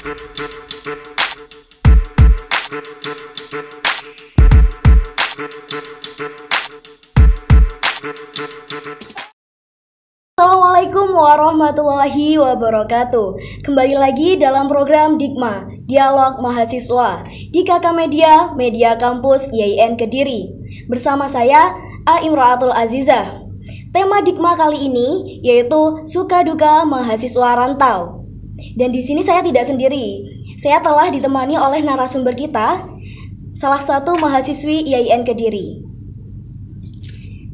Assalamualaikum warahmatullahi wabarakatuh. Kembali lagi dalam program Dikma, Dialog Mahasiswa di KK Media, Media Kampus IAIN Kediri. Bersama saya, A. Imro'atul Azizah. Tema Dikma kali ini yaitu Suka Duka Mahasiswa Rantau. Dan di sini saya tidak sendiri. Saya telah ditemani oleh narasumber kita, salah satu mahasiswi IAIN Kediri.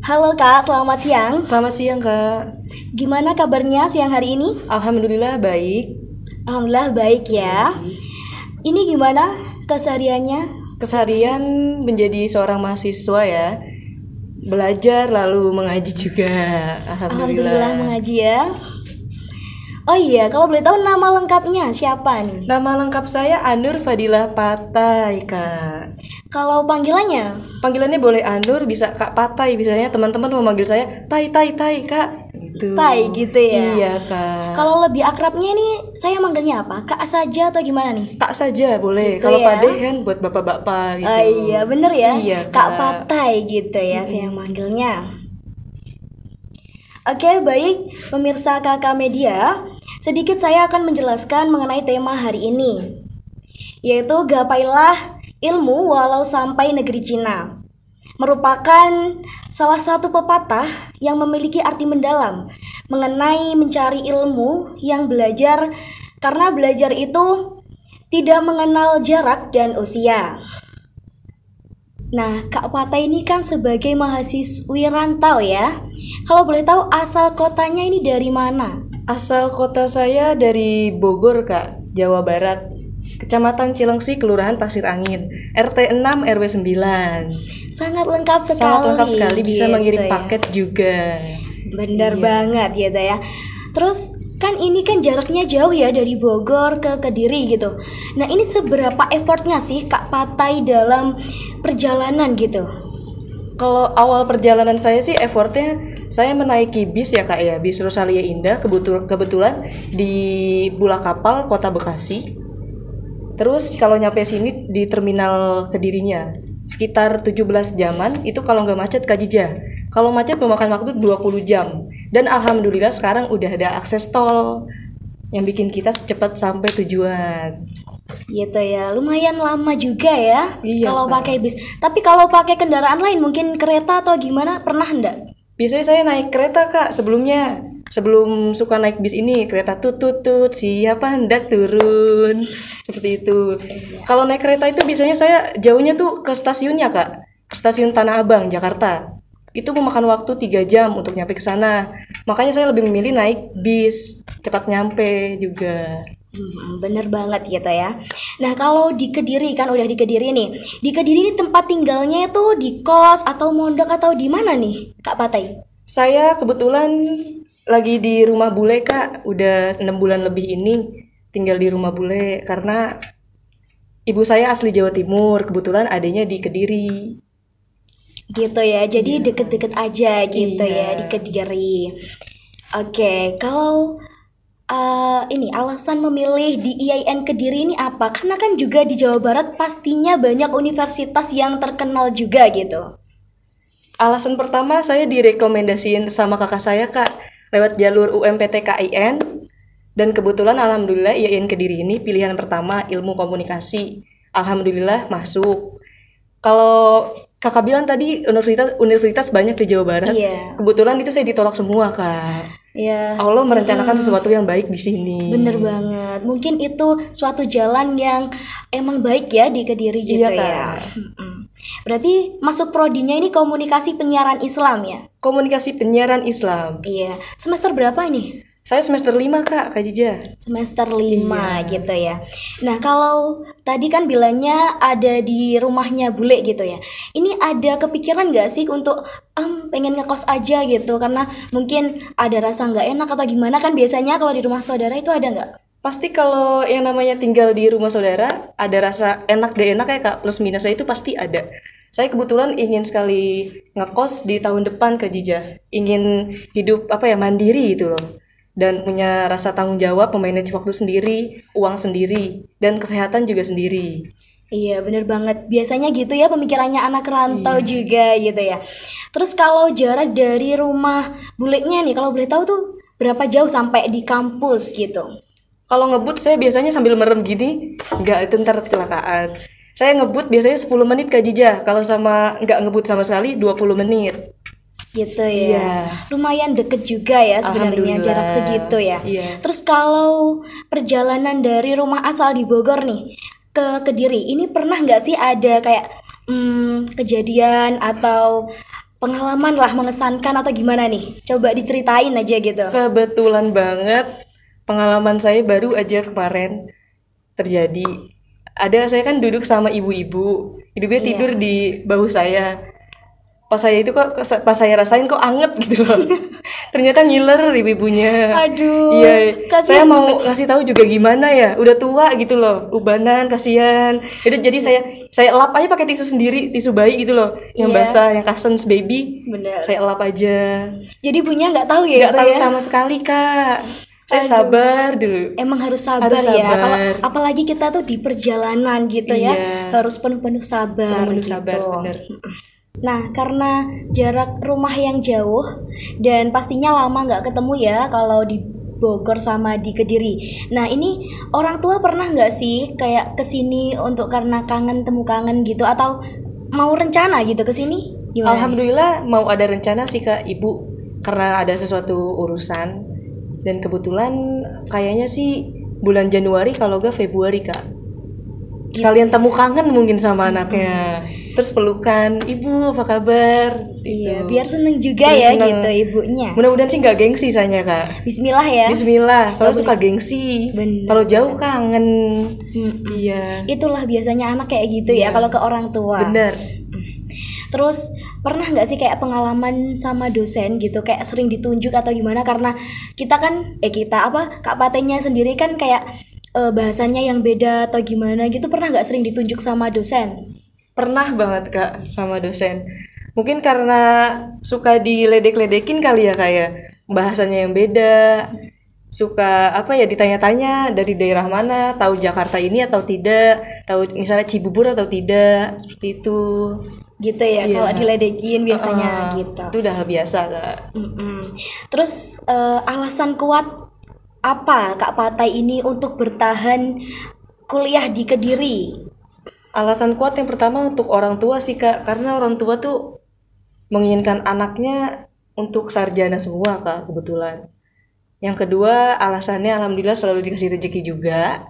Halo Kak, selamat siang. Selamat siang Kak. Gimana kabarnya siang hari ini? Alhamdulillah baik. Alhamdulillah baik ya. Ini gimana kesehariannya? Keseharian menjadi seorang mahasiswa ya. Belajar lalu mengaji juga. Alhamdulillah mengaji ya. Oh iya, kalau boleh tahu nama lengkapnya siapa nih? Nama lengkap saya Anur Fadilah Patai Kak. Kalau panggilannya? Panggilannya boleh Anur, bisa Kak Patai. Biasanya teman-teman memanggil saya Tai Kak gitu. Tai gitu ya? Iya Kak. Kalau lebih akrabnya ini saya manggilnya apa? Kak saja atau gimana nih? Kak saja boleh. Gitu kalau ya? Pade kan buat bapak-bapak gitu. Oh iya bener ya? Iya, Kak Patai gitu ya saya manggilnya. Oke, baik pemirsa KK Media, sedikit saya akan menjelaskan mengenai tema hari ini, yaitu gapailah ilmu walau sampai negeri Cina. Merupakan salah satu pepatah yang memiliki arti mendalam mengenai mencari ilmu yang belajar, karena belajar itu tidak mengenal jarak dan usia. Nah, Kak Patai ini kan sebagai mahasiswi rantau ya. Kalau boleh tahu asal kotanya ini dari mana? Asal kota saya dari Bogor Kak, Jawa Barat. Kecamatan Cilengsi, Kelurahan Pasir Angin, RT 6 RW 9. Sangat lengkap sekali. Sangat lengkap sekali, bisa gitu mengirim ya. paket juga. Bener Iya. banget gitu ya. Terus kan ini kan jaraknya jauh ya dari Bogor ke Kediri gitu. Nah, ini seberapa effortnya sih Kak Patai dalam perjalanan gitu? Kalau awal perjalanan saya sih effortnya saya menaiki bis ya Kak ya, bis Rosalia Indah, kebetulan di Bulak Kapal Kota Bekasi. Terus kalau nyampe sini di terminal Kedirinya sekitar 17 jaman, itu kalau nggak macet Kak Jija. Kalau macet memakan waktu 20 jam. Dan alhamdulillah sekarang udah ada akses tol yang bikin kita cepat sampai tujuan. Gitu ya, lumayan lama juga ya Iya, kalau Kak. pakai bis. Tapi kalau pakai kendaraan lain mungkin kereta atau gimana, pernah enggak? Biasanya saya naik kereta Kak sebelumnya. Sebelum suka naik bis ini, kereta tut siapa hendak turun. Seperti itu. Kalau naik kereta itu biasanya saya jauhnya tuh ke stasiunnya Kak. Ke stasiun Tanah Abang, Jakarta. Itu memakan waktu 3 jam untuk nyampe ke sana. Makanya saya lebih memilih naik bis, cepat nyampe juga. Bener banget gitu ya. Nah, kalau di Kediri kan udah di Kediri nih. Di Kediri ini tempat tinggalnya itu di kos atau mondok atau di mana nih, Kak Patai? Saya kebetulan lagi di rumah bule Kak. Udah 6 bulan lebih ini tinggal di rumah bule karena ibu saya asli Jawa Timur. Kebetulan adanya di Kediri. Gitu ya. Jadi deket-deket aja gitu ya Iya. di Kediri. Oke, kalau ini alasan memilih di IAIN Kediri ini apa? Karena kan juga di Jawa Barat pastinya banyak universitas yang terkenal juga gitu. Alasan pertama saya direkomendasiin sama kakak saya Kak lewat jalur UMPT KIN, dan kebetulan alhamdulillah IAIN Kediri ini pilihan pertama ilmu komunikasi. Alhamdulillah masuk. Kalau kakak bilang tadi universitas banyak di Jawa Barat. Iya. Kebetulan itu saya ditolak semua Kak. Ya. Allah merencanakan sesuatu yang baik di sini. Bener banget. Mungkin itu suatu jalan yang emang baik ya di Kediri gitu Iya, ya. Kak. Berarti masuk prodinya ini komunikasi penyiaran Islam ya? Komunikasi penyiaran Islam. Iya. Semester berapa nih? Saya semester 5 Kak Jija. Semester 5 Iya. gitu ya. Nah, kalau tadi kan bilangnya ada di rumahnya bule gitu ya. Ini ada kepikiran gak sih untuk pengen ngekos aja gitu? Karena mungkin ada rasa gak enak atau gimana, kan biasanya kalau di rumah saudara itu ada gak? Pasti kalau yang namanya tinggal di rumah saudara ada rasa enak gak enak ya Kak, plus minusnya itu pasti ada. Saya kebetulan ingin sekali ngekos di tahun depan Kak Jija. Ingin hidup mandiri gitu loh. dan punya rasa tanggung jawab, memanage waktu sendiri, uang sendiri, dan kesehatan juga sendiri. Iya, bener banget. Biasanya gitu ya pemikirannya anak rantau Iya. juga gitu ya. Terus kalau jarak dari rumah bulenya nih, kalau boleh tahu tuh berapa jauh sampai di kampus gitu? Kalau ngebut saya biasanya sambil merem gini, nggak itu ntar kecelakaan. Saya ngebut biasanya 10 menit Kak Jija, kalau sama nggak ngebut sama sekali 20 menit. Gitu ya. Iya. Lumayan deket juga ya sebenarnya Alhamdulillah. jarak segitu ya. Iya. Terus kalau perjalanan dari rumah asal di Bogor nih ke Kediri, ini pernah nggak sih ada kayak kejadian atau pengalaman lah mengesankan atau gimana nih? Coba diceritain aja gitu. Kebetulan banget pengalaman saya baru aja kemarin terjadi. Saya kan duduk sama ibu-ibu, ibunya Iya. tidur di bahu saya. Pas saya rasain kok anget gitu loh. Ternyata ngiler ibu-ibunya. Aduh, Iya, kasihan saya mau ngasih tahu juga gimana ya. Udah tua gitu loh, ubanan, kasihan. Jadi saya lap aja pakai tisu sendiri, tisu bayi gitu loh, yang Iya. basah, yang Cousins baby. Bener. Saya lap aja. Jadi ibunya nggak tahu ya Nggak itu tahu ya? sama sekali Kak. Saya Aduh. sabar dulu. Emang harus sabar Harus ya. sabar. Kalau apalagi kita tuh di perjalanan gitu ya, Iya. harus penuh-penuh sabar. Penuh gitu. sabar, bener. Nah, karena jarak rumah yang jauh dan pastinya lama nggak ketemu ya kalau di Bogor sama di Kediri. Nah, ini orang tua pernah nggak sih kayak kesini untuk karena temu kangen gitu atau mau rencana gitu kesini? Gimana? Alhamdulillah mau ada rencana sih Kak Ibu, karena ada sesuatu urusan dan kebetulan kayaknya sih bulan Januari kalau gak Februari Kak. Sekalian temu kangen mungkin sama anaknya. Terus pelukan, "Ibu apa kabar?" Iya, Gitu. biar seneng juga Biar ya seneng. gitu ibunya. Mudah-mudahan sih nggak gengsi saya Kak. Bismillah ya. Bismillah, soalnya suka gengsi. Bener. Kalau jauh kangen. Mm-mm. Iya. Itulah biasanya anak kayak gitu ya Iya. kalau ke orang tua. Bener. Terus pernah nggak sih kayak pengalaman sama dosen gitu kayak sering ditunjuk atau gimana karena kita kan Kak Patenya sendiri kan kayak bahasanya yang beda atau gimana gitu, pernah nggak sering ditunjuk sama dosen? Pernah banget Kak sama dosen. Mungkin karena suka diledek-ledekin kali ya kayak bahasanya yang beda. Suka ditanya-tanya dari daerah mana, tahu Jakarta ini atau tidak, tahu misalnya Cibubur atau tidak, seperti itu. Gitu ya, Iya. kalau diledekin biasanya gitu. Itu udah biasa Kak. Mm-mm. Terus alasan kuat apa Kak Patai ini untuk bertahan kuliah di Kediri? Alasan kuat yang pertama untuk orang tua sih Kak, karena orang tua tuh menginginkan anaknya untuk sarjana semua Kak, kebetulan. Yang kedua, alasannya alhamdulillah selalu dikasih rezeki juga.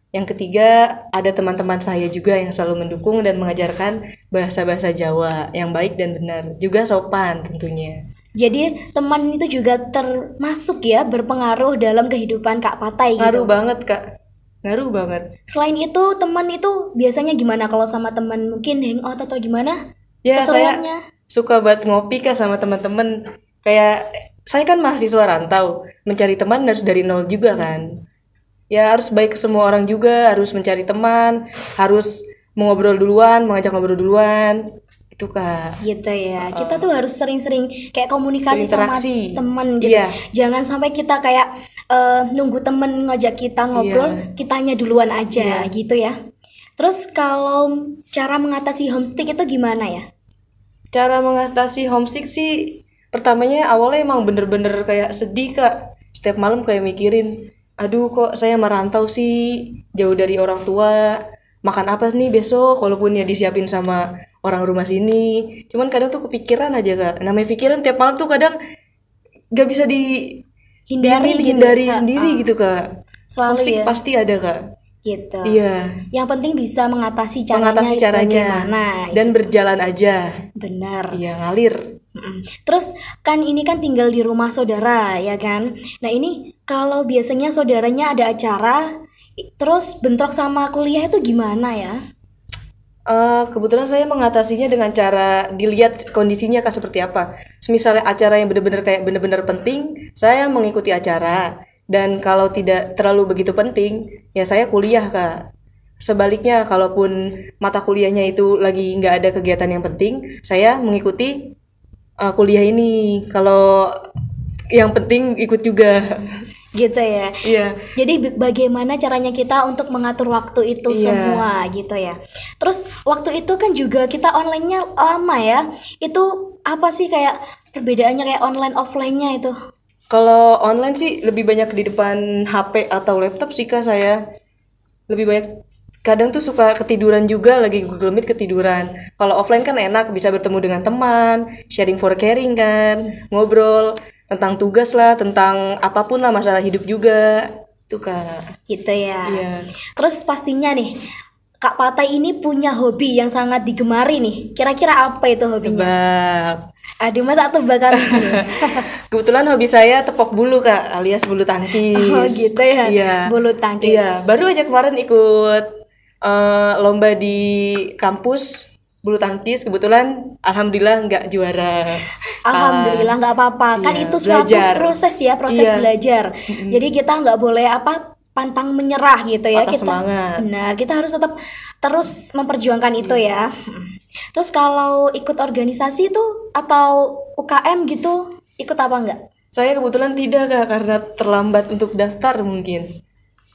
Yang ketiga, ada teman-teman saya juga yang selalu mendukung dan mengajarkan bahasa-bahasa Jawa yang baik dan benar, juga sopan tentunya. Jadi teman itu juga termasuk ya berpengaruh dalam kehidupan Kak Patai gitu. Ngaruh banget Kak, ngaruh banget. Selain itu teman itu biasanya gimana kalau sama teman, mungkin hangout atau gimana? Ya Keseruannya? saya suka banget ngopi Kak sama teman-teman. Kayak saya kan mahasiswa rantau, mencari teman harus dari nol juga kan. Ya harus baik ke semua orang juga, harus mencari teman, harus mengobrol duluan, mengajak ngobrol duluan. Itu Kak. Gitu ya. Kita tuh harus sering-sering kayak komunikasi sama Berinteraksi. teman gitu. Iya. Jangan sampai kita kayak nunggu temen ngajak kita ngobrol, Iya. kitanya duluan aja gitu ya. Terus kalau cara mengatasi homesick itu gimana ya? Cara mengatasi homesick sih pertamanya awalnya emang bener-bener kayak sedih Kak. Setiap malam kayak mikirin, aduh kok saya merantau sih jauh dari orang tua. Makan apa nih besok, walaupun ya disiapin sama orang rumah sini. Cuman kadang tuh kepikiran aja Kak. Namanya pikiran tiap malam tuh kadang gak bisa dihindari Kak. sendiri gitu Kak. Selalu Homesick ya. pasti ada Kak. Gitu. Iya. Yang penting bisa mengatasi caranya. Mengatasi caranya Bagaimana? dan berjalan aja. Benar. Iya, ngalir. Mm-mm. Terus kan ini kan tinggal di rumah saudara ya kan. Nah ini kalau biasanya saudaranya ada acara, terus bentrok sama kuliah itu gimana ya? Kebetulan saya mengatasinya dengan cara dilihat kondisinya Kak seperti apa. Misalnya acara yang benar-benar penting, saya mengikuti acara. Dan kalau tidak terlalu begitu penting, ya saya kuliah Kak. Sebaliknya, kalaupun mata kuliahnya itu lagi nggak ada kegiatan yang penting, saya mengikuti kuliah ini. Kalau yang penting ikut juga. gitu ya. Iya. Jadi bagaimana caranya kita untuk mengatur waktu itu semua gitu ya. Terus waktu itu kan juga kita online-nya lama ya. Itu apa sih kayak perbedaannya kayak online offline-nya itu? Kalau online sih lebih banyak di depan HP atau laptop sih Kak saya. Lebih banyak, kadang tuh suka ketiduran juga, lagi Google Meet ketiduran. Kalau offline kan enak, bisa bertemu dengan teman, sharing for caring kan, ngobrol tentang tugas lah, tentang apapun lah, masalah hidup juga. Itu Kak. Gitu ya. Iya. Terus pastinya nih Kak Patay ini punya hobi yang sangat digemari nih. Kira-kira apa itu hobinya? Tebak. Aduh, masa tebakan gitu. Kebetulan hobi saya tepok bulu Kak, alias bulu tangkis. Oh gitu ya. Iya. Bulu tangkis. Iya, baru aja kemarin ikut lomba di kampus bulu tangkis. Kebetulan alhamdulillah nggak juara. Alhamdulillah nggak apa-apa. Kan Iya, itu suatu belajar. proses ya, proses Iya. belajar. Jadi kita nggak boleh pantang menyerah gitu ya. Patah Kita semangat. benar, kita harus tetap terus memperjuangkan itu ya. Terus kalau ikut organisasi itu atau UKM gitu, ikut apa enggak? Saya kebetulan tidak Kak, karena terlambat untuk daftar mungkin.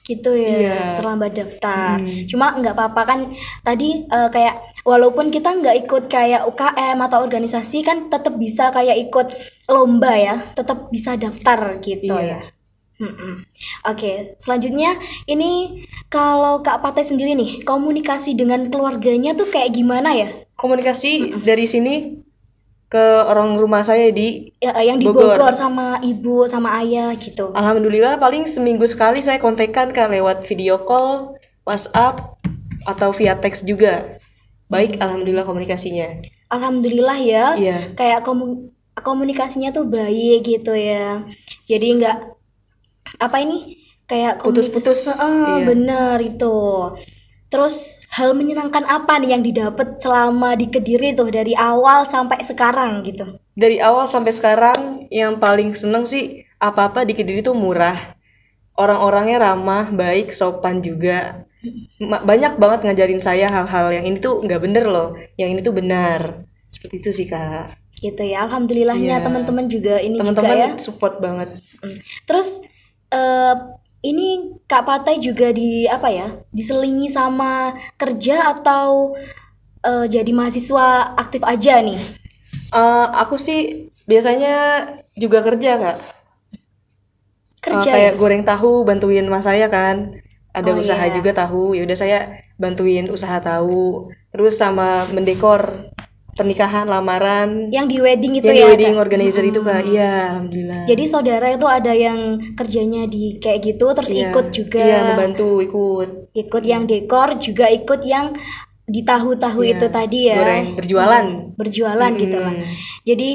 Gitu ya, Iya. terlambat daftar. Cuma nggak apa-apa kan tadi kayak walaupun kita nggak ikut kayak UKM atau organisasi kan tetap bisa kayak ikut lomba ya, tetap bisa daftar gitu Iya. ya. Oke, selanjutnya ini kalau Kak Patay sendiri nih, komunikasi dengan keluarganya tuh kayak gimana ya? Komunikasi dari sini ke orang rumah saya di Yang di Bogor. Bogor sama ibu sama ayah gitu. Alhamdulillah paling seminggu sekali saya kontekan Kak lewat video call, WhatsApp, atau via teks juga. Baik, alhamdulillah komunikasinya. Alhamdulillah ya, Iya. kayak komunikasinya tuh baik gitu ya. Jadi nggak apa ini kayak Putus-putus, iya. bener itu. Terus hal menyenangkan apa nih yang didapat selama di Kediri tuh dari awal sampai sekarang gitu? Dari awal sampai sekarang yang paling seneng sih apa-apa di Kediri tuh murah. Orang-orangnya ramah, baik, sopan juga. Banyak banget ngajarin saya hal-hal yang ini tuh nggak bener loh, yang ini tuh benar. Seperti itu sih Kak. Gitu ya, alhamdulillahnya Iya. teman-teman juga ini juga ya. Teman-teman support banget. Terus ini Kak Patay juga diselingi sama kerja atau jadi mahasiswa aktif aja nih? Aku sih biasanya juga kerja Kak. Kerja Kayak goreng tahu, bantuin mas saya kan. Ada Oh, usaha iya. juga tahu, ya udah saya bantuin usaha tahu. Terus sama mendekor pernikahan, lamaran, yang di wedding itu yang ya, di wedding Kak? organizer itu Kak. Iya, alhamdulillah. Jadi saudara itu ada yang kerjanya di kayak gitu terus Iya. ikut juga. Iya, membantu ikut. Ikut yang dekor juga ikut yang di tahu-tahu Iya, itu tadi ya. goreng, berjualan. Berjualan gitu lah. Jadi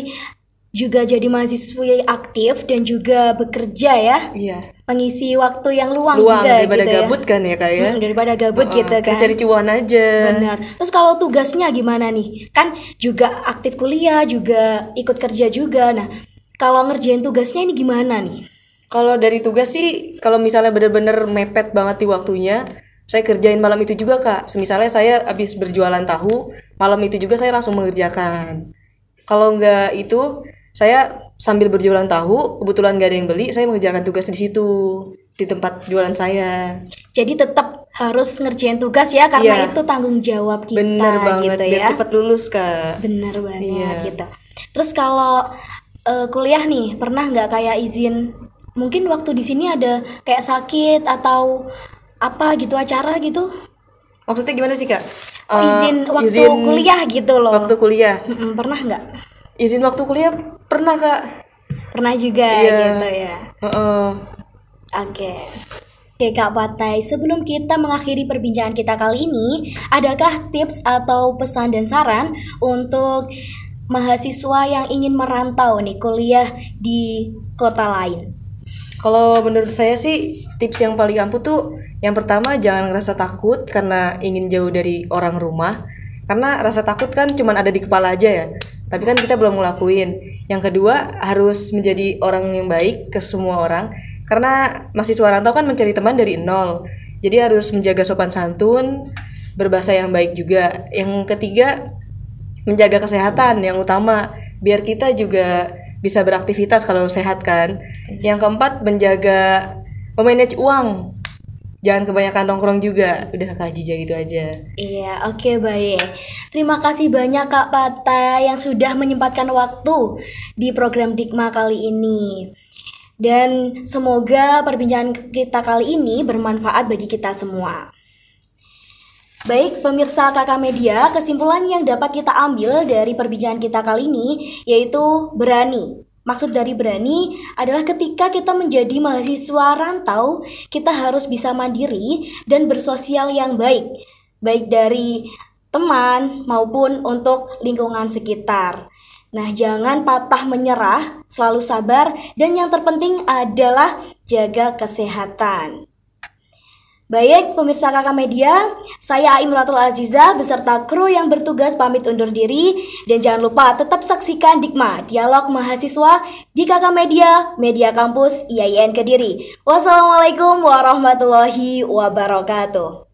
juga jadi mahasiswa aktif dan juga bekerja ya. Iya. Mengisi waktu yang luang Luang juga daripada gitu ya. gabut kan ya Kak ya. Daripada gabut gitu Kita kan. cari cuan aja. Benar. Terus kalau tugasnya gimana nih? Kan juga aktif kuliah, juga ikut kerja juga. Nah, kalau ngerjain tugasnya ini gimana nih? Kalau dari tugas sih, kalau misalnya bener-bener mepet banget di waktunya, saya kerjain malam itu juga Kak. Semisalnya saya habis berjualan tahu, malam itu juga saya langsung mengerjakan. Kalau nggak itu, saya sambil berjualan tahu, kebetulan nggak ada yang beli, saya mengerjakan tugas di situ, di tempat jualan saya. Jadi tetap harus ngerjain tugas ya karena Iya. itu tanggung jawab kita Bener banget, gitu biar ya. cepat lulus Kak. Bener banget Iya. gitu. Terus kalau kuliah nih, pernah nggak kayak izin? Mungkin waktu di sini ada kayak sakit atau apa gitu acara gitu? Maksudnya gimana sih Kak? Izin waktu kuliah gitu loh. Waktu kuliah. Pernah nggak? Izin waktu kuliah pernah Kak. Pernah juga Iya. gitu ya. Heeh. Oke. Oke Kak Patay, sebelum kita mengakhiri perbincangan kita kali ini, adakah tips atau pesan dan saran untuk mahasiswa yang ingin merantau nih kuliah di kota lain? Kalau menurut saya sih tips yang paling ampuh tuh yang pertama jangan ngerasa takut karena ingin jauh dari orang rumah. Karena rasa takut kan cuman ada di kepala aja ya. Tapi kan kita belum ngelakuin. Yang kedua harus menjadi orang yang baik ke semua orang. Karena mahasiswa rantau kan mencari teman dari nol. Jadi harus menjaga sopan santun, berbahasa yang baik juga. Yang ketiga menjaga kesehatan yang utama. Biar kita juga bisa beraktivitas kalau sehat kan. Yang keempat, memanage uang. Jangan kebanyakan nongkrong juga. Udah Kak Jija gitu aja. Iya, oke, baik. Terima kasih banyak Kak Pata yang sudah menyempatkan waktu di program Dikma kali ini. Dan semoga perbincangan kita kali ini bermanfaat bagi kita semua. Baik, pemirsa KK Media, kesimpulan yang dapat kita ambil dari perbincangan kita kali ini yaitu berani. Maksud dari berani adalah ketika kita menjadi mahasiswa rantau, kita harus bisa mandiri dan bersosial yang baik, baik dari teman maupun untuk lingkungan sekitar. Nah, jangan patah menyerah, selalu sabar, dan yang terpenting adalah jaga kesehatan. Baik, pemirsa KK Media, saya Imratul Aziza beserta kru yang bertugas pamit undur diri. Dan jangan lupa tetap saksikan Dikma, Dialog Mahasiswa di KK Media, Media Kampus IAIN Kediri. Wassalamualaikum warahmatullahi wabarakatuh.